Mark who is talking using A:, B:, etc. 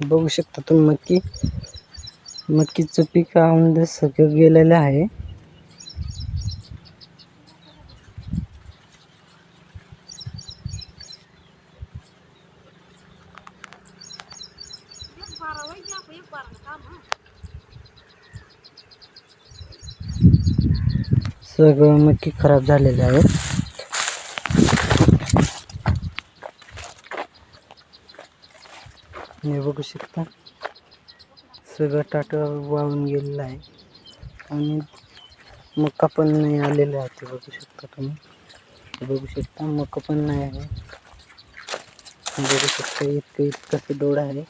A: बघू शकता तुम्ही मक्कीचं पीक आउंद सगळं गेलेलं आहे. सगळं मक्की खराब झालेले आहे. हे बघू शकता सगळं टाट वाळून गेलेलं आहे आणि मका पण नाही आलेला आहे. ते बघू शकता तुम्ही, बघू शकता मका पण नाही आहे. बघू शकता इतकं कसं डोळा आहे.